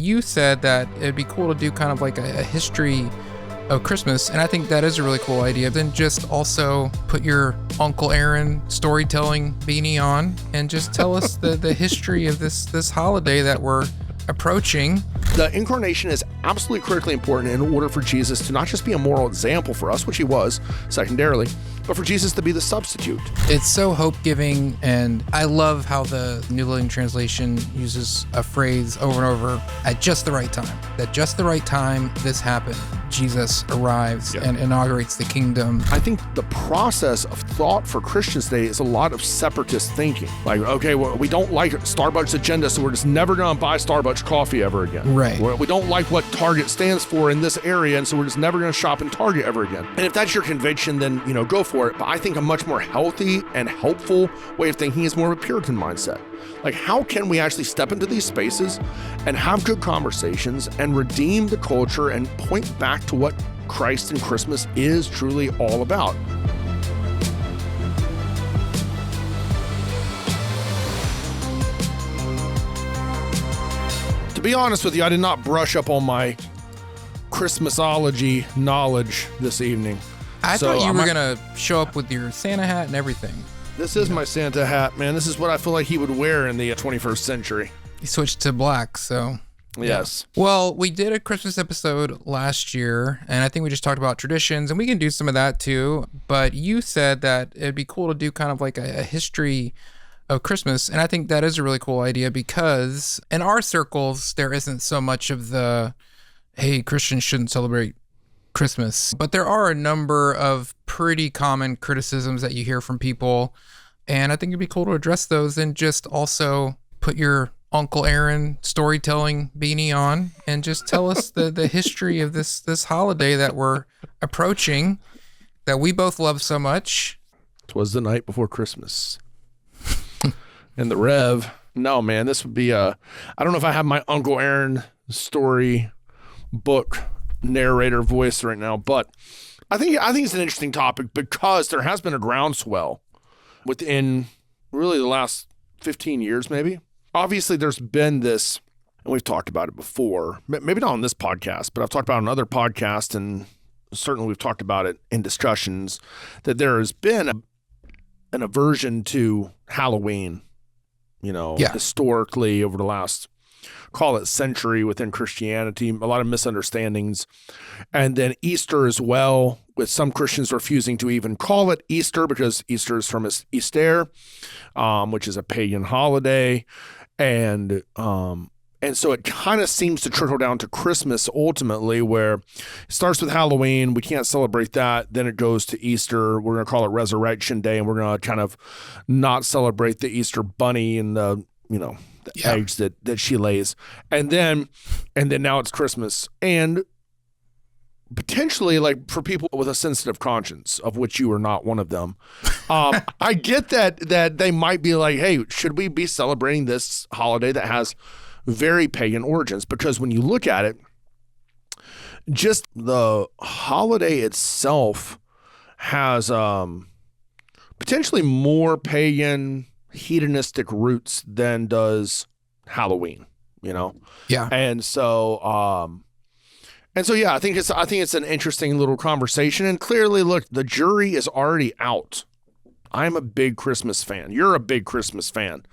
you said that it'd be cool to do kind of like a history of Christmas, and I think that is a really cool idea. Then just also put your Uncle Aaron storytelling beanie on and just tell us the history of this holiday that we're approaching. The incarnation is absolutely critically important in order for Jesus to not just be a moral example for us, which he was secondarily, but for Jesus to be the substitute. It's so hope-giving, and I love how the New Living Translation uses a phrase over and over, at just the right time. At just the right time, this happened. Jesus arrives and inaugurates the kingdom. I think the process of thought for Christians today is a lot of separatist thinking. Like, okay, well, we don't like Starbucks' agenda, so we're just never going to buy Starbucks coffee ever again. Right. We don't like what Target stands for in this area, and so we're just never going to shop in Target ever again. And if that's your conviction, then, go for it. But I think a much more healthy and helpful way of thinking is more of a Puritan mindset. Like, how can we actually step into these spaces and have good conversations and redeem the culture and point back to what Christ and Christmas is truly all about? To be honest with you, I did not brush up on my Christmasology knowledge this evening. I thought you were going to show up with your Santa hat and everything. This is my Santa hat, man. This is what I feel like he would wear in the 21st century. He switched to black, so... Yes. Well, we did a Christmas episode last year, and I think we just talked about traditions, and we can do some of that too. But you said that it'd be cool to do kind of like a history of Christmas, and I think that is a really cool idea because in our circles, there isn't so much of the, hey, Christians shouldn't celebrate Christmas. But there are a number of pretty common criticisms that you hear from people, and I think it'd be cool to address those and just also put your Uncle Aaron storytelling beanie on and just tell us the history of this holiday that we're approaching that we both love so much. 'Twas the night before Christmas. And the Rev. No, man, this would be I don't know if I have my Uncle Aaron story book narrator voice right now, but I think it's an interesting topic because there has been a groundswell within really the last 15 years, maybe. Obviously, there's been this, and we've talked about it before, maybe not on this podcast, but I've talked about it on other podcasts, and certainly we've talked about it in discussions, that there has been an aversion to Halloween, historically over the last, call it century within Christianity, a lot of misunderstandings. And then Easter as well, with some Christians refusing to even call it Easter because Easter is from Easter, which is a pagan holiday. And so it kind of seems to trickle down to Christmas ultimately, where it starts with Halloween. We can't celebrate that. Then it goes to Easter. We're going to call it Resurrection Day, and we're going to kind of not celebrate the Easter bunny and the eggs that she lays. And then now it's Christmas. And potentially, like, for people with a sensitive conscience, of which you are not one of them, I get that they might be like, hey, should we be celebrating this holiday that has very pagan origins? Because when you look at it, just the holiday itself has potentially more pagan hedonistic roots than does Halloween, Yeah. And so yeah, I think it's an interesting little conversation. And clearly, look, the jury is already out. I'm a big Christmas fan. You're a big Christmas fan.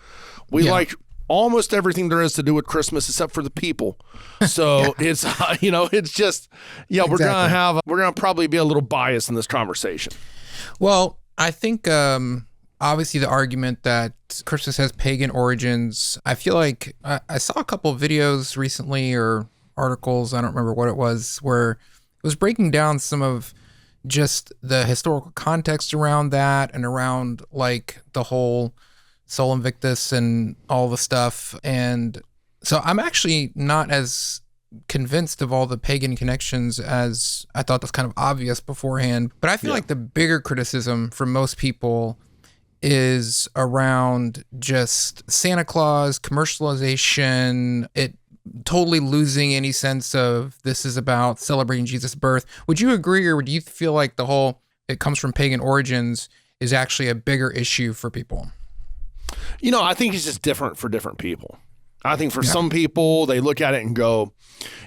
We like almost everything there is to do with Christmas except for the people. So it's it's just exactly. we're gonna probably be a little biased in this conversation. Well, I think obviously the argument that Christmas has pagan origins, I feel like I saw a couple of videos recently or articles, I don't remember what it was, where it was breaking down some of just the historical context around that and around like the whole Sol Invictus and all the stuff. And so I'm actually not as convinced of all the pagan connections as I thought that's kind of obvious beforehand. But I feel like the bigger criticism from most people is around just Santa Claus, commercialization, it totally losing any sense of this is about celebrating Jesus' birth. Would you agree, or do you feel like the whole it comes from pagan origins is actually a bigger issue for people? I think it's just different for different people. I think for some people, they look at it and go,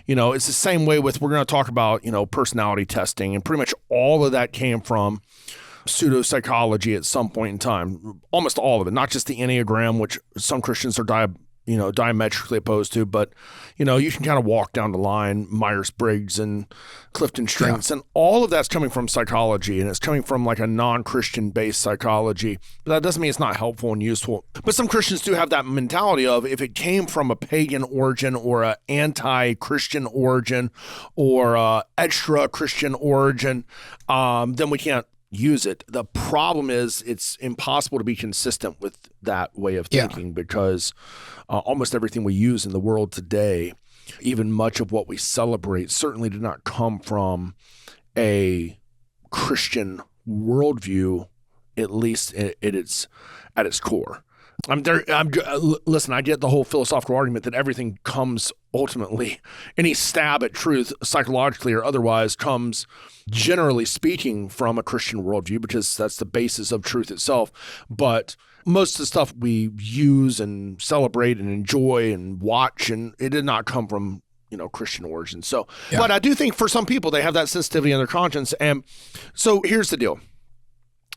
it's the same way with, we're going to talk about, personality testing, and pretty much all of that came from pseudopsychology at some point in time. Almost all of it, not just the Enneagram, which some Christians are diametrically opposed to, but you can kind of walk down the line, Myers-Briggs and Clifton Strengths, and all of that's coming from psychology, and it's coming from like a non-Christian based psychology. But that doesn't mean it's not helpful and useful. But some Christians do have that mentality of, if it came from a pagan origin or an anti-Christian origin or a extra-Christian origin, then we can't use it. The problem is it's impossible to be consistent with that way of thinking because almost everything we use in the world today, even much of what we celebrate, certainly did not come from a Christian worldview, at least at its core. Listen, I get the whole philosophical argument that everything comes ultimately, any stab at truth, psychologically or otherwise, comes, generally speaking, from a Christian worldview, because that's the basis of truth itself. But most of the stuff we use and celebrate and enjoy and watch, and it did not come from Christian origin. So, but I do think for some people, they have that sensitivity in their conscience. And so here's the deal.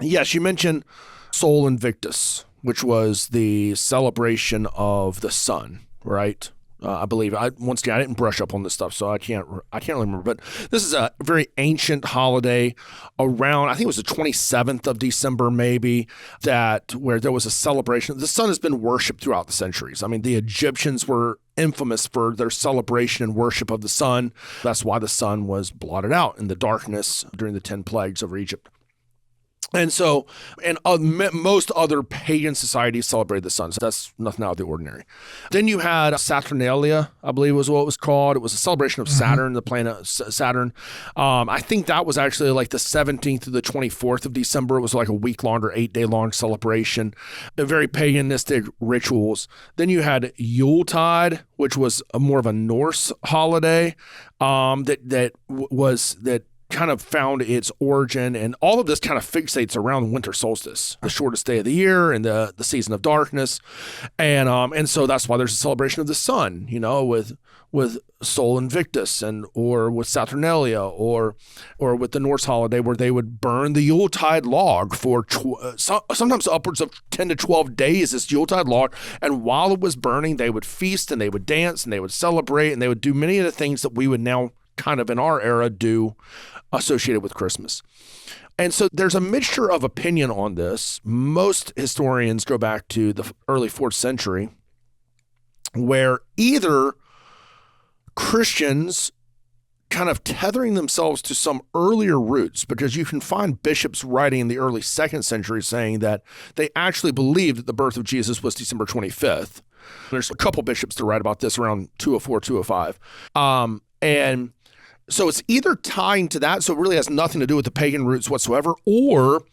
Yes, you mentioned Sol Invictus, which was the celebration of the sun, right? I believe. Once again, I didn't brush up on this stuff, so I can't really remember. But this is a very ancient holiday around, I think it was the 27th of December, maybe, where there was a celebration. The sun has been worshipped throughout the centuries. I mean, the Egyptians were infamous for their celebration and worship of the sun. That's why the sun was blotted out in the darkness during the 10 plagues over Egypt. And so, most other pagan societies celebrated the sun. So that's nothing out of the ordinary. Then you had Saturnalia, I believe was what it was called. It was a celebration of Saturn, the planet Saturn. I think that was actually like the 17th to the 24th of December. It was like a week-long or 8-day-long celebration. Very paganistic rituals. Then you had Yuletide, which was more of a Norse holiday that kind of found its origin, and all of this kind of fixates around winter solstice, the shortest day of the year and the season of darkness, and so that's why there's a celebration of the sun, with Sol Invictus or with Saturnalia or with the Norse holiday where they would burn the Yuletide log for sometimes upwards of 10 to 12 days. This Yuletide log, and while it was burning, they would feast and they would dance and they would celebrate and they would do many of the things that we would now kind of in our era do associated with Christmas. And so there's a mixture of opinion on this. Most historians go back to the early 4th century, where either Christians kind of tethering themselves to some earlier roots, because you can find bishops writing in the early 2nd century saying that they actually believed that the birth of Jesus was December 25th. There's a couple bishops to write about this around 204, 205. And so it's either tying to that, so it really has nothing to do with the pagan roots whatsoever, or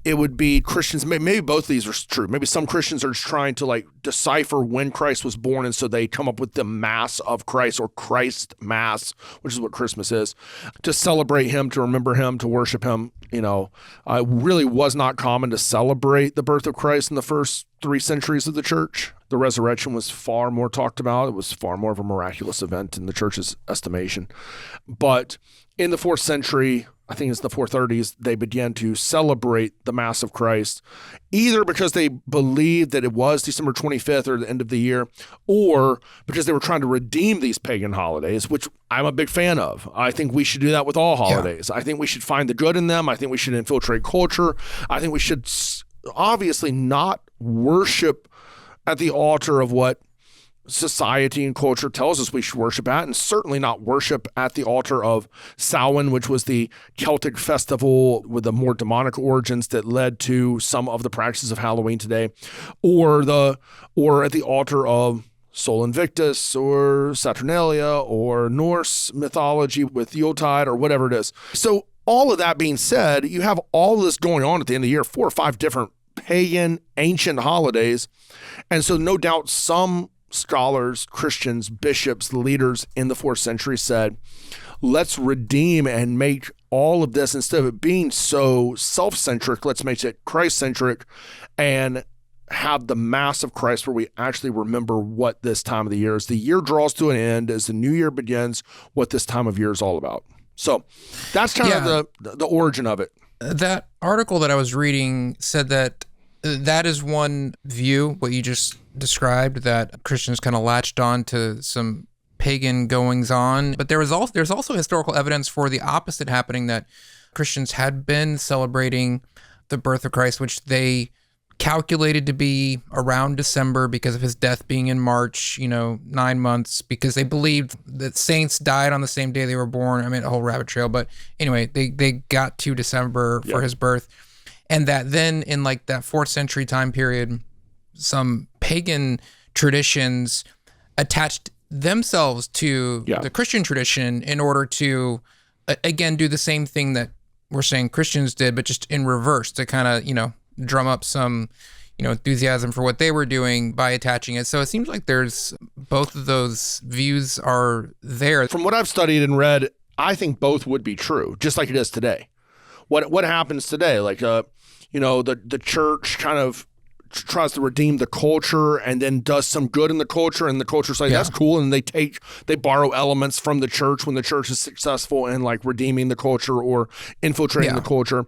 it would be Christians, maybe both of these are true. Maybe some Christians are just trying to decipher when Christ was born, and so they come up with the Mass of Christ, or Christ Mass, which is what Christmas is, to celebrate him, to remember him, to worship him. It really was not common to celebrate the birth of Christ in the first 3 centuries of the church. The resurrection was far more talked about. It was far more of a miraculous event in the church's estimation. But in the 4th century, I think it's the 430s, they began to celebrate the Mass of Christ, either because they believed that it was December 25th or the end of the year, or because they were trying to redeem these pagan holidays, which I'm a big fan of. I think we should do that with all holidays. I think we should find the good in them. I think we should infiltrate culture. I think we should obviously not worship at the altar of what society and culture tells us we should worship at, and certainly not worship at the altar of Samhain, which was the Celtic festival with the more demonic origins that led to some of the practices of Halloween today, or at the altar of Sol Invictus or Saturnalia or Norse mythology with Yuletide or whatever it is. So all of that being said, you have all of this going on at the end of the year, 4 or 5 different pagan ancient holidays. And so no doubt some scholars, Christians, bishops, leaders in the 4th century said, let's redeem and make all of this, instead of it being so self-centric, let's make it Christ-centric and have the Mass of Christ where we actually remember what this time of the year is. The year draws to an end as the new year begins, what this time of year is all about. So that's kind of the origin of it. That article that I was reading said that that is one view, what you just described, that Christians kind of latched on to some pagan goings on. But there's also historical evidence for the opposite happening, that Christians had been celebrating the birth of Christ, which they calculated to be around December because of his death being in March, 9 months, because they believed that saints died on the same day they were born. I mean, a whole rabbit trail. But anyway, they got to December for his birth. And that then in like that 4th century time period, some pagan traditions attached themselves to the Christian tradition in order to, again, do the same thing that we're saying Christians did, but just in reverse, to kind of, drum up some, enthusiasm for what they were doing by attaching it. So it seems like there's both of those views are there. From what I've studied and read, I think both would be true, just like it is today. What happens today? Like, the church kind of tries to redeem the culture and then does some good in the culture, and the culture's like, that's cool, and they borrow elements from the church when the church is successful in like redeeming the culture or infiltrating the culture,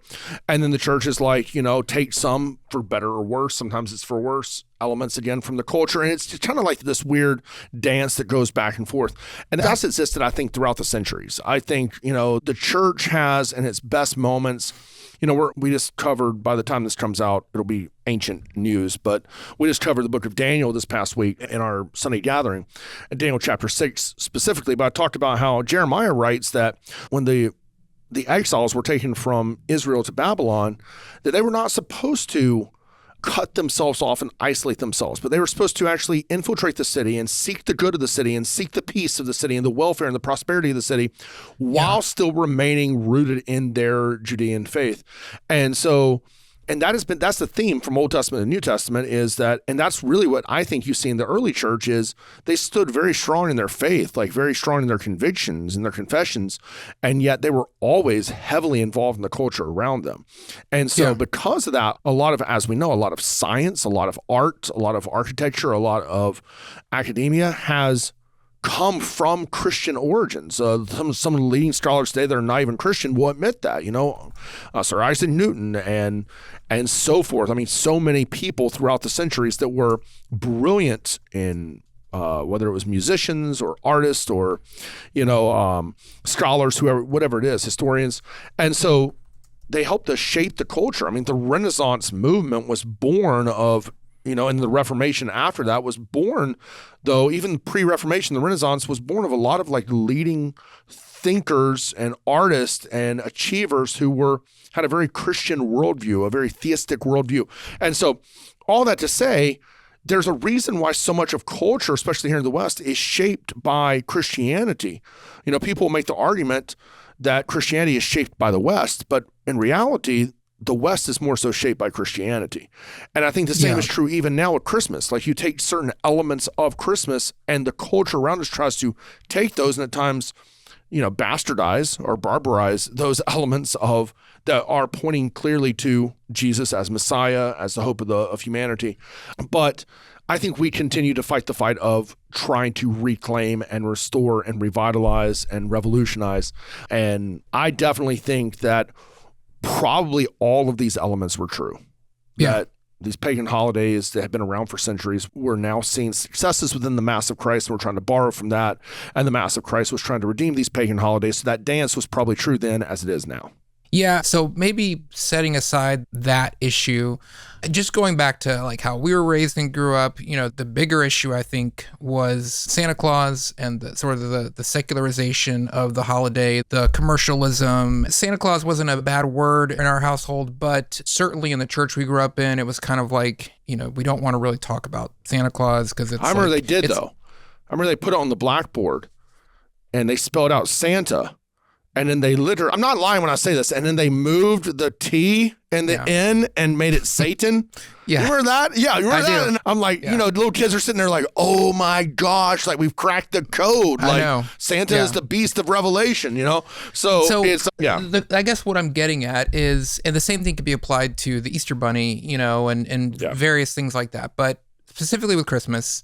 and then the church is like, take some, for better or worse, sometimes it's for worse, elements again from the culture, and it's kind of like this weird dance that goes back and forth, and that's existed, I think, throughout the centuries. I think the church has, in its best moments, we just covered, by the time this comes out, it'll be ancient news, but we just covered the book of Daniel this past week in our Sunday gathering, in Daniel chapter 6 specifically, but I talked about how Jeremiah writes that when the exiles were taken from Israel to Babylon, that they were not supposed to cut themselves off and isolate themselves, but they were supposed to actually infiltrate the city and seek the good of the city and seek the peace of the city and the welfare and the prosperity of the city while still remaining rooted in their Judean faith. And so, and that's the theme from Old Testament and New Testament, is that, and that's really what I think you see in the early church, is they stood very strong in their faith, like very strong in their convictions and their confessions, and yet they were always heavily involved in the culture around them. And so because of that, a lot of science, a lot of art, a lot of architecture, a lot of academia has come from Christian origins. Some of the leading scholars today that are not even Christian will admit that, Sir Isaac Newton and so forth. I mean, so many people throughout the centuries that were brilliant in whether it was musicians or artists or, scholars, whatever it is, historians. And so they helped us shape the culture. I mean, the Renaissance movement was born of, and the Reformation after that was born, though even pre-Reformation, the Renaissance was born of a lot of like leading thinkers and artists and achievers who had a very Christian worldview, a very theistic worldview. And so all that to say, there's a reason why so much of culture, especially here in the West, is shaped by Christianity. People make the argument that Christianity is shaped by the West, but in reality, the West is more so shaped by Christianity. And I think the same is true even now with Christmas. Like, you take certain elements of Christmas and the culture around us tries to take those and at times, bastardize or barbarize those elements that are pointing clearly to Jesus as Messiah, as the hope of humanity. But I think we continue to fight the fight of trying to reclaim and restore and revitalize and revolutionize. And I definitely think that probably all of these elements were true. That these pagan holidays that have been around for centuries, we're now seeing successes within the Mass of Christ, and we're trying to borrow from that. And the Mass of Christ was trying to redeem these pagan holidays. So that dance was probably true then as it is now. Yeah, so maybe setting aside that issue, just going back to like how we were raised and grew up, the bigger issue I think was Santa Claus and the secularization of the holiday, the commercialism. Santa Claus wasn't a bad word in our household, but certainly in the church we grew up in, it was kind of like, we don't want to really talk about Santa Claus because it's. I remember they did though. I remember they put it on the blackboard and they spelled out Santa. And then they I'm not lying when I say this, and then they moved the T and the N and made it Satan. Yeah. You remember that? Yeah, you remember that? do. And I'm like, little kids are sitting there like, oh my gosh, like we've cracked the code. I Like know. Santa is the beast of Revelation, So it's, I guess what I'm getting at is, and the same thing could be applied to the Easter Bunny, and various things like that. But specifically with Christmas,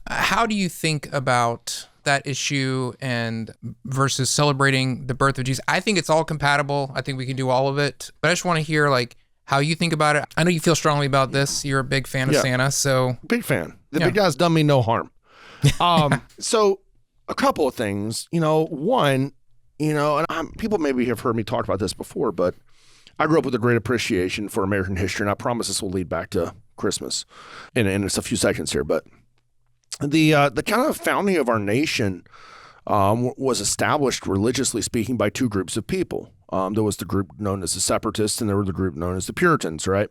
how do you think about that issue and versus celebrating the birth of Jesus? I think it's all compatible. I think we can do all of it, but I just want to hear how you think about it. I know you feel strongly about this. You're a big fan of Santa, so big fan. The big guy's done me no harm. So a couple of things, one, and people maybe have heard me talk about this before, but I grew up with a great appreciation for American history, and I promise this will lead back to Christmas in just a few seconds here, but the kind of founding of our nation was established, religiously speaking, by two groups of people. There was the group known as the separatists, and there was the group known as the Puritans, right?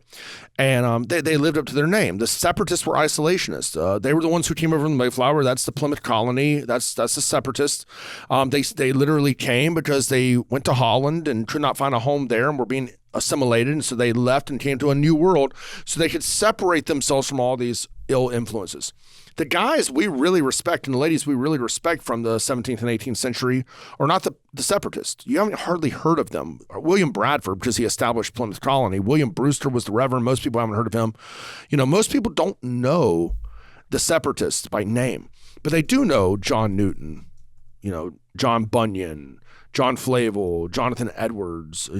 And they lived up to their name. The separatists were isolationists. They were the ones who came over from the Mayflower. That's the Plymouth colony. That's the separatists. They literally came because they went to Holland and could not find a home there and were being assimilated, and so they left and came to a new world so they could separate themselves from all these ill influences. The guys we really respect and the ladies we really respect from the 17th and 18th century are not the separatists. You haven't hardly heard of them. William Bradford, because he established Plymouth Colony. William Brewster was the Reverend. Most people haven't heard of him. Most people don't know the separatists by name, but they do know John Newton, John Bunyan, John Flavel, Jonathan Edwards,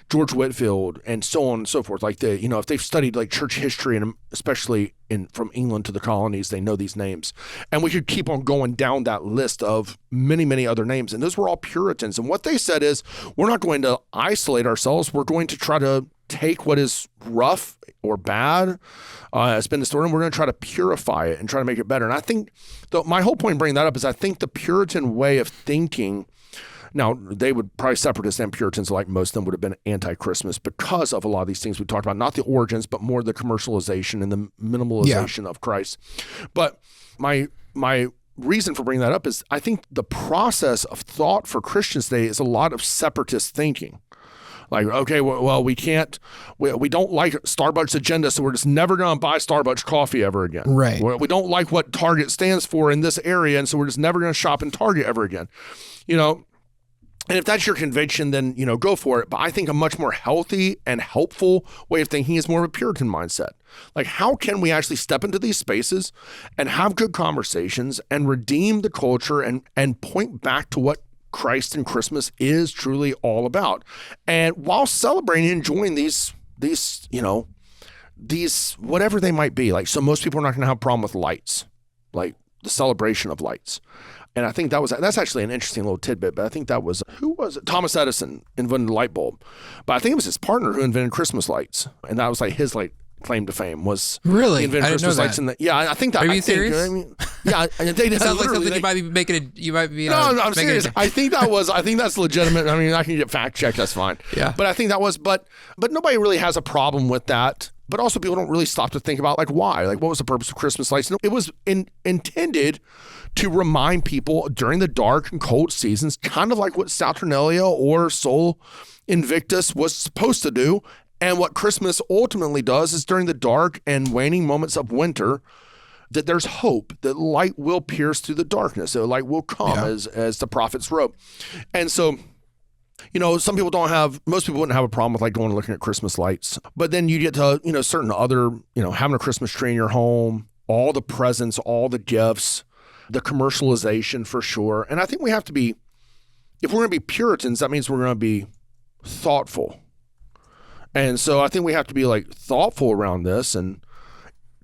George Whitefield, and so on and so forth. Like if they've studied like church history, and especially from England to the colonies, they know these names. And we could keep on going down that list of many, many other names. And those were all Puritans. And what they said is, we're not going to isolate ourselves. We're going to try to take what is rough or bad, has been distorted, and we're going to try to purify it and try to make it better. And I think my whole point in bringing that up is I think the Puritan way of thinking. Now, they would probably separatists and Puritans, like most of them, would have been anti-Christmas because of a lot of these things we talked about, not the origins, but more the commercialization and the minimalization of Christ. But my reason for bringing that up is I think the process of thought for Christians today is a lot of separatist thinking. Like, okay, well, we don't like Starbucks agenda, so we're just never going to buy Starbucks coffee ever again. Right. We don't like what Target stands for in this area, and so we're just never going to shop in Target ever again. And if that's your conviction, then, go for it. But I think a much more healthy and helpful way of thinking is more of a Puritan mindset. Like, how can we actually step into these spaces and have good conversations and redeem the culture and point back to what Christ and Christmas is truly all about? And while celebrating and enjoying these whatever they might be. Like, so most people are not going to have a problem with lights, like the celebration of lights. And I think that's actually an interesting little tidbit, but I think who was it? Thomas Edison invented the light bulb. But I think it was his partner who invented Christmas lights. And that was like his claim to fame was really? He invented Christmas lights. I think that. Are you serious? It sounds like something you might be making No, I'm serious. I think that's legitimate. I mean, I can get fact checked. That's fine. Yeah. But I think that was, but nobody really has a problem with that. But also people don't really stop to think about why, what was the purpose of Christmas lights? It was intended to remind people during the dark and cold seasons, kind of like what Saturnalia or Sol Invictus was supposed to do. And what Christmas ultimately does is during the dark and waning moments of winter, that there's hope, that light will pierce through the darkness. So light will come as the prophets wrote. And so, most people wouldn't have a problem with going and looking at Christmas lights. But then you get to, certain other, having a Christmas tree in your home, all the presents, all the gifts, the commercialization for sure. And I think we have to be, if we're going to be Puritans, that means we're going to be thoughtful. And so I think we have to be thoughtful around this. And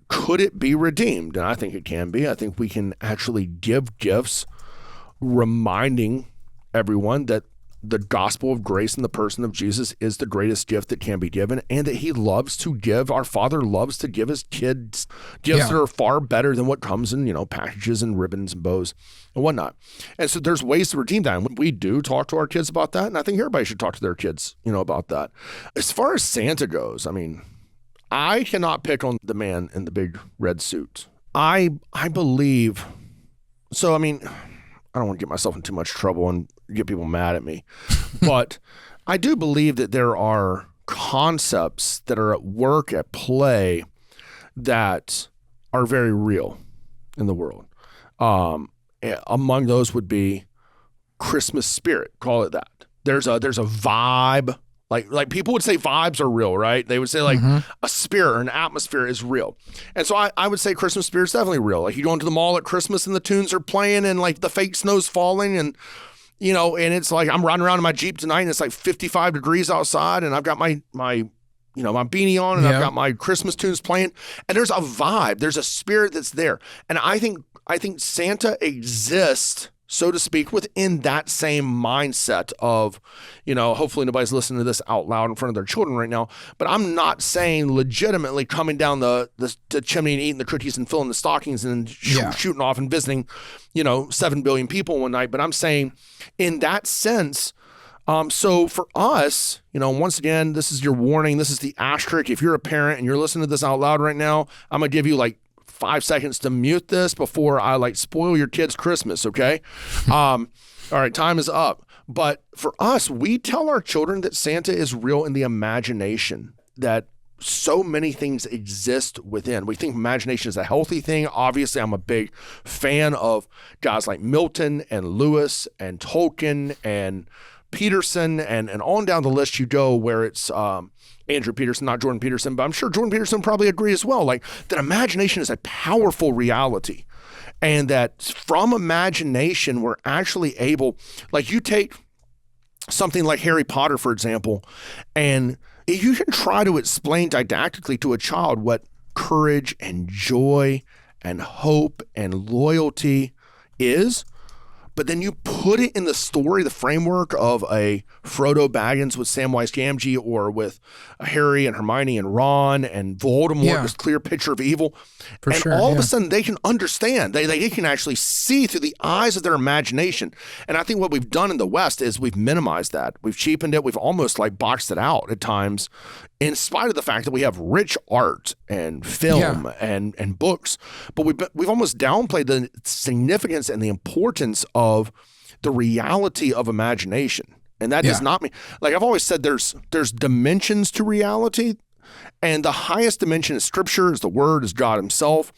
could it be redeemed? And I think it can be. I think we can actually give gifts reminding everyone that the gospel of grace in the person of Jesus is the greatest gift that can be given, and that he loves to give. Our Father loves to give his kids gifts that are far better than what comes in, packages and ribbons and bows and whatnot. And so there's ways to redeem that. And we do talk to our kids about that. And I think everybody should talk to their kids, about that. As far as Santa goes, I mean, I cannot pick on the man in the big red suit. I believe, so I mean, I don't want to get myself in too much trouble, and get people mad at me. But I do believe that there are concepts that are at work, at play, that are very real in the world. Among those would be Christmas spirit, call it that. There's a vibe, like people would say vibes are real, right? They would say like a spirit or an atmosphere is real. And so I would say Christmas spirit is definitely real. Like you go into the mall at Christmas and the tunes are playing and like the fake snow's falling and, you know, and it's like I'm riding around in my Jeep tonight and it's like 55 degrees outside and I've got my beanie on and I've got my Christmas tunes playing and there's a vibe, there's a spirit that's there. And I think Santa exists, so to speak, within that same mindset of, you know, hopefully nobody's listening to this out loud in front of their children right now, but I'm not saying legitimately coming down the chimney and eating the cookies and filling the stockings and shooting off and visiting, you know, 7 billion people one night. But I'm saying in that sense, so for us, you know, once again, this is your warning. This is the asterisk. If you're a parent and you're listening to this out loud right now, I'm going to give you like 5 seconds to mute this before I like spoil your kid's Christmas. Okay. All right. Time is up. But for us, we tell our children that Santa is real in the imagination, that so many things exist within. We think imagination is a healthy thing. Obviously, I'm a big fan of guys like Milton and Lewis and Tolkien and Peterson and on down the list you go, where it's Andrew Peterson, not Jordan Peterson, but I'm sure Jordan Peterson probably agree as well. Like that imagination is a powerful reality, and that from imagination we're actually able, like you take something like Harry Potter, for example, and you can try to explain didactically to a child what courage and joy and hope and loyalty is. But then you put it in the story, the framework of a Frodo Baggins with Samwise Gamgee, or with Harry and Hermione and Ron and Voldemort, this clear picture of evil. All of a sudden they can understand. They can actually see through the eyes of their imagination. And I think what we've done in the West is we've minimized that. We've cheapened it. We've almost like boxed it out at times, in spite of the fact that we have rich art and film and books. But we've almost downplayed the significance and the importance of the reality of imagination. And that does not mean, like I've always said, there's dimensions to reality, and the highest dimension is Scripture, is the Word, is God Himself,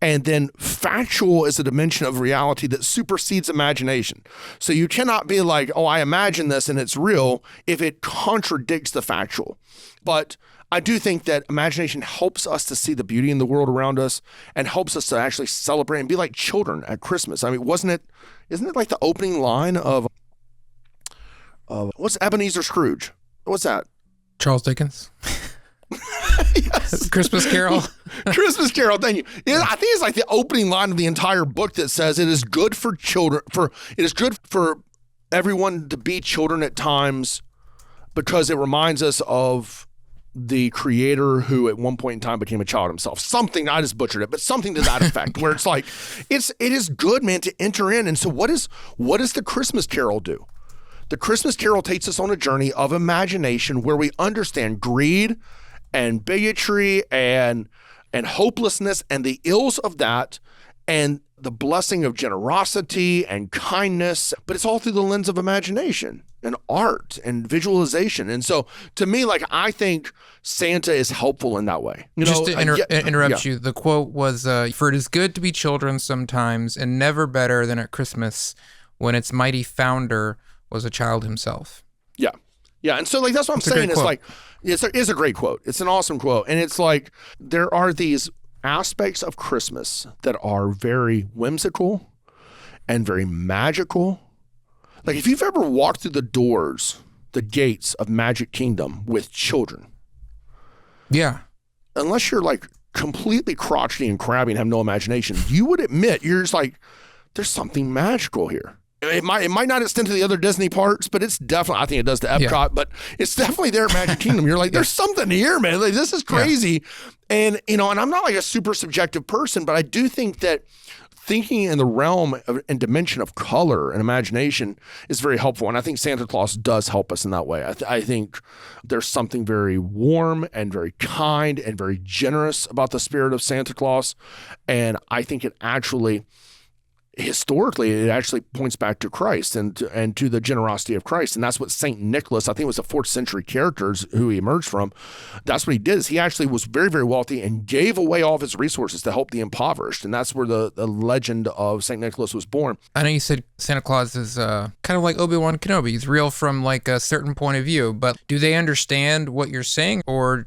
and then factual is a dimension of reality that supersedes imagination. So you cannot be like, oh, I imagine this and it's real, if it contradicts the factual. But I do think that imagination helps us to see the beauty in the world around us and helps us to actually celebrate and be like children at Christmas. I mean, isn't it like the opening line of what's Ebenezer Scrooge? What's that? Charles Dickens. Yes. Christmas Carol. Christmas Carol, thank you. I think it's like the opening line of the entire book that says it is good for children, it is good for everyone to be children at times, because it reminds us of the creator who at one point in time became a child himself. Something, I just butchered it, but something to that effect, where it's like, it is good, man, to enter in. And so what does the Christmas Carol do? The Christmas Carol takes us on a journey of imagination where we understand greed and bigotry and hopelessness and the ills of that, and the blessing of generosity and kindness, but it's all through the lens of imagination and art and visualization. And so to me, like, I think Santa is helpful in that way. Just to interrupt you, the quote was, for it is good to be children sometimes, and never better than at Christmas, when its mighty founder was a child himself. Yeah. Yeah. And so like, that's what I'm saying. It's like, it is a great quote. It's an awesome quote. And it's like, there are these aspects of Christmas that are very whimsical and very magical. Like if you've ever walked through the gates of Magic Kingdom with children. Yeah. Unless you're like completely crotchety and crabby and have no imagination, you would admit, you're just like, there's something magical here. It might not extend to the other Disney parks, but it's definitely, I think it does to Epcot, but it's definitely there at Magic Kingdom. You're like, there's something here, man. Like, this is crazy. And, and I'm not like a super subjective person, but I do think that thinking in the realm and dimension of color and imagination is very helpful. And I think Santa Claus does help us in that way. I think there's something very warm and very kind and very generous about the spirit of Santa Claus. And I think it actually historically, it actually points back to Christ and to the generosity of Christ. And that's what St. Nicholas, I think it was the 4th century characters who he emerged from. That's what he did, is he actually was very, very wealthy and gave away all of his resources to help the impoverished. And that's where the legend of St. Nicholas was born. I know you said Santa Claus is kind of like Obi-Wan Kenobi. He's real from like a certain point of view, but do they understand what you're saying, or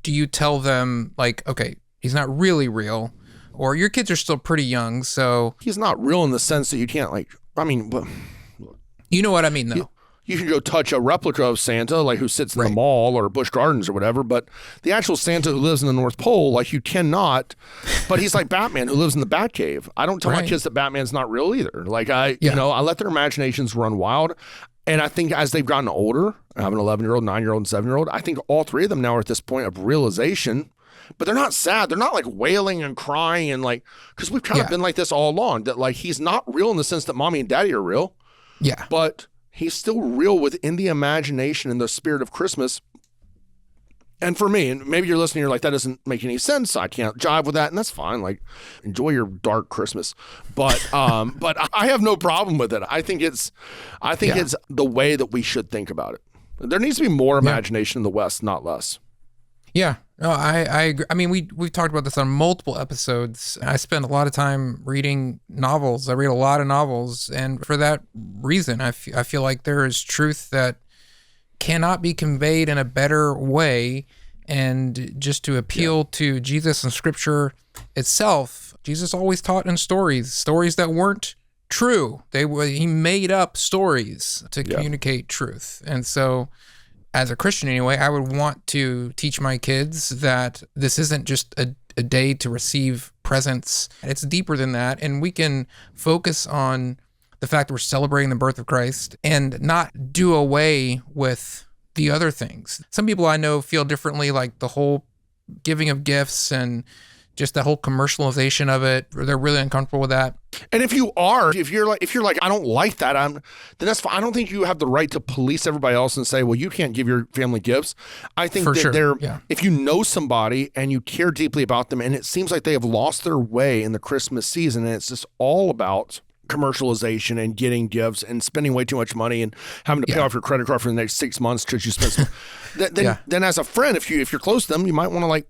do you tell them like, okay, he's not really real? Or your kids are still pretty young, so... He's not real in the sense that you can't, like... I mean... You know what I mean, though. You can go touch a replica of Santa, like who sits in the mall or Busch Gardens or whatever, but the actual Santa who lives in the North Pole, like you cannot... But he's like Batman who lives in the Batcave. I don't tell my kids that Batman's not real either. Like, I let their imaginations run wild. And I think as they've gotten older, I have an 11-year-old, 9-year-old, and 7-year-old, I think all three of them now are at this point of realization. But they're not sad. They're not like wailing and crying and like, because we've kind of been like this all along, that like he's not real in the sense that mommy and daddy are real. Yeah. But he's still real within the imagination and the spirit of Christmas. And for me, and maybe you're listening, you're like, that doesn't make any sense. I can't jive with that. And that's fine. Like, enjoy your dark Christmas. But but I have no problem with it. I think it's the way that we should think about it. There needs to be more imagination in the West, not less. Yeah, no, I agree. I mean, we've talked about this on multiple episodes. I spend a lot of time reading novels. I read a lot of novels, and for that reason, I feel like there is truth that cannot be conveyed in a better way. And just to appeal to Jesus and Scripture itself, Jesus always taught in stories that weren't true. He made up stories to communicate truth, and so. As a Christian anyway, I would want to teach my kids that this isn't just a day to receive presents. It's deeper than that. And we can focus on the fact that we're celebrating the birth of Christ and not do away with the other things. Some people I know feel differently, like the whole giving of gifts and just the whole commercialization of it. They're really uncomfortable with that. And if you're like, I don't like that, then that's fine. I don't think you have the right to police everybody else and say, well, you can't give your family gifts. I think if you know somebody and you care deeply about them, and it seems like they have lost their way in the Christmas season, and it's just all about commercialization and getting gifts and spending way too much money and having to pay off your credit card for the next 6 months because you spent some. Then as a friend, if you're close to them, you might want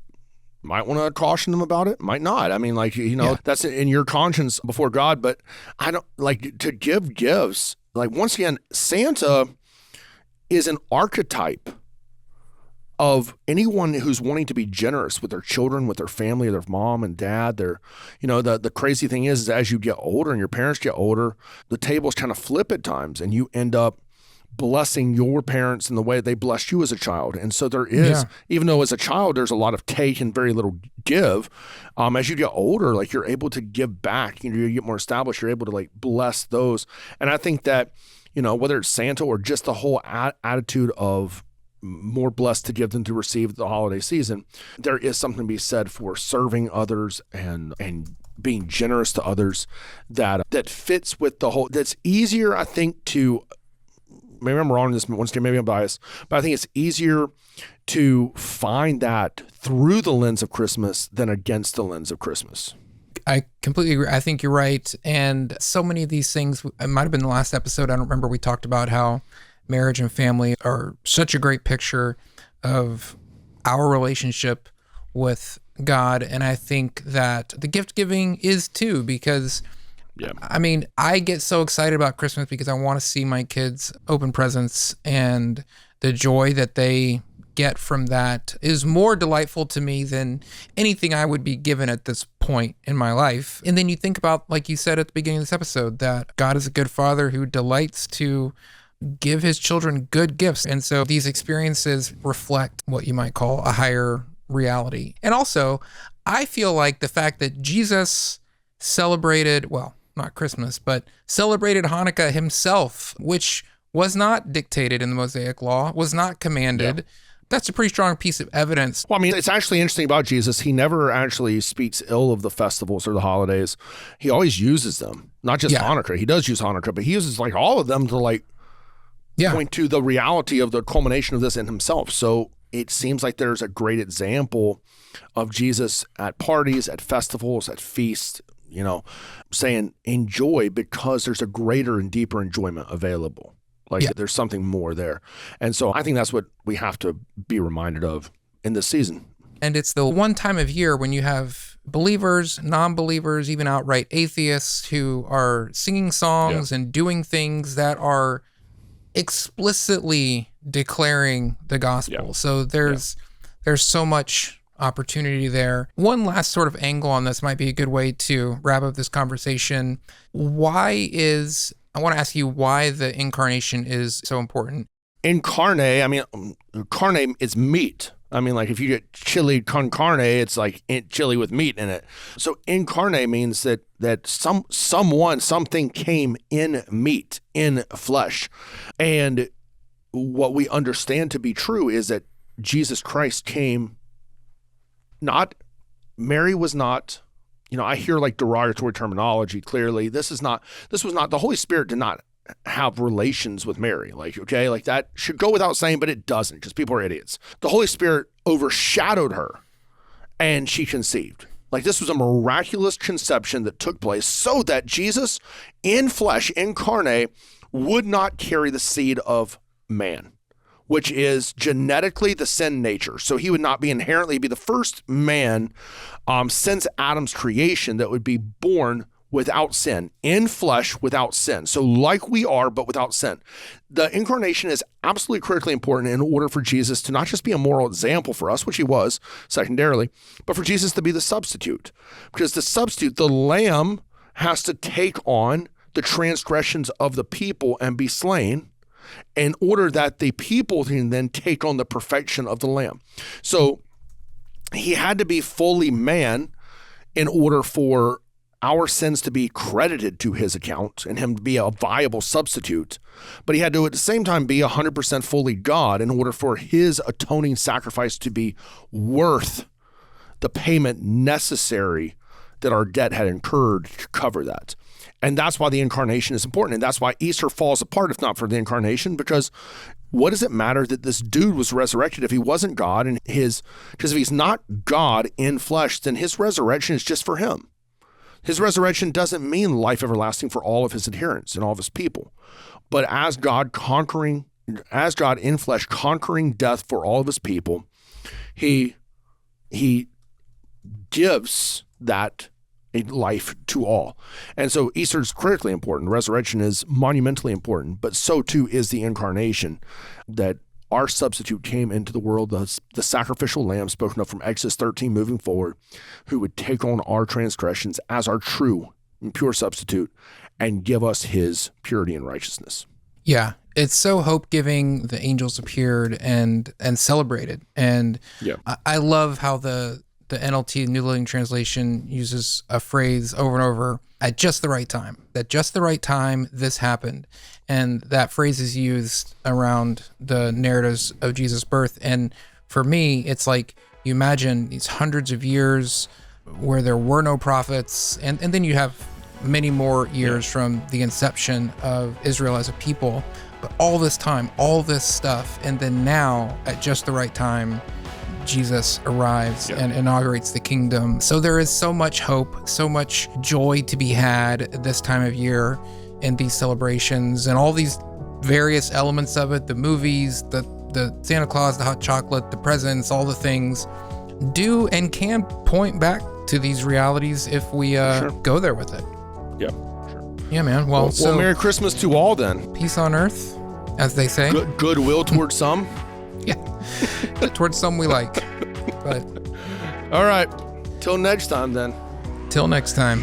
to caution them about it, might not. I mean, like, that's in your conscience before God, but I don't like to give gifts. Like, once again, Santa is an archetype of anyone who's wanting to be generous with their children, with their family, their mom and dad. The crazy thing is as you get older and your parents get older, the tables kind of flip at times and you end up blessing your parents in the way they blessed you as a child. And so there is, even though as a child, there's a lot of take and very little give, as you get older, like you're able to give back, you get more established, you're able to like bless those. And I think that, whether it's Santa or just the whole attitude of more blessed to give than to receive the holiday season, there is something to be said for serving others and being generous to others that fits with the whole, that's easier, I think, to, maybe I'm wrong in this one, maybe I'm biased, but I think it's easier to find that through the lens of Christmas than against the lens of Christmas. I completely agree. I think you're right. And so many of these things, it might have been the last episode, I don't remember, we talked about how marriage and family are such a great picture of our relationship with God. And I think that the gift giving is too, because I mean, I get so excited about Christmas because I want to see my kids open presents, and the joy that they get from that is more delightful to me than anything I would be given at this point in my life. And then you think about, like you said at the beginning of this episode, that God is a good father who delights to give his children good gifts. And so these experiences reflect what you might call a higher reality. And also, I feel like the fact that Jesus celebrated, well, not Christmas, but celebrated Hanukkah himself, which was not dictated in the Mosaic Law, was not commanded. That's a pretty strong piece of evidence. Well, I mean, it's actually interesting about Jesus. He never actually speaks ill of the festivals or the holidays. He always uses them, not just Hanukkah. He does use Hanukkah, but he uses like all of them to like point to the reality of the culmination of this in himself. So it seems like there's a great example of Jesus at parties, at festivals, at feasts, saying enjoy because there's a greater and deeper enjoyment available. There's something more there. And so I think that's what we have to be reminded of in this season. And it's the one time of year when you have believers, non-believers, even outright atheists who are singing songs and doing things that are explicitly declaring the gospel. So there's so much opportunity there. One last sort of angle on this might be a good way to wrap up this conversation. I want to ask you why the incarnation is so important. Carne is meat. If you get chili con carne, it's like chili with meat in it. So incarnate means that something came in meat, in flesh. And what we understand to be true is that Jesus Christ came Mary was not, I hear derogatory terminology clearly. This was not, the Holy Spirit did not have relations with Mary. That should go without saying, but it doesn't because people are idiots. The Holy Spirit overshadowed her and she conceived. This was a miraculous conception that took place so that Jesus in flesh, incarnate, would not carry the seed of man, which is genetically the sin nature. So he would not inherently be the first man since Adam's creation that would be born without sin, in flesh without sin. So like we are, but without sin. The incarnation is absolutely critically important in order for Jesus to not just be a moral example for us, which he was secondarily, but for Jesus to be the substitute. Because the substitute, the lamb, has to take on the transgressions of the people and be slain in order that the people can then take on the perfection of the lamb. So he had to be fully man in order for our sins to be credited to his account and him to be a viable substitute. But he had to at the same time be 100% fully God in order for his atoning sacrifice to be worth the payment necessary that our debt had incurred to cover that. And that's why the incarnation is important. And that's why Easter falls apart if not for the incarnation, because what does it matter that this dude was resurrected if he wasn't God? Because if he's not God in flesh, then his resurrection is just for him. His resurrection doesn't mean life everlasting for all of his adherents and all of his people. But as God in flesh conquering death for all of his people, he gives that a life to all. And so Easter is critically important. Resurrection is monumentally important, but so too is the incarnation, that our substitute came into the world, the sacrificial lamb spoken of from Exodus 13 moving forward, who would take on our transgressions as our true and pure substitute and give us his purity and righteousness. Yeah, it's so hope-giving. The angels appeared and celebrated. And I love how the NLT, New Living Translation, uses a phrase over and over, at just the right time. At just the right time, this happened. And that phrase is used around the narratives of Jesus' birth. And for me, it's like you imagine these hundreds of years where there were no prophets, and then you have many more years from the inception of Israel as a people. But all this time, all this stuff, and then now, at just the right time, Jesus arrives and inaugurates the kingdom. So there is so much hope, so much joy to be had this time of year in these celebrations and all these various elements of it, the movies, the Santa Claus, the hot chocolate, the presents, all the things do and can point back to these realities if we go there with it. Yeah, sure. Yeah, man. Well, Merry Christmas to all then. Peace on earth, as they say. Goodwill towards some. Yeah, towards some we like. But all right, till next time then. Till next time.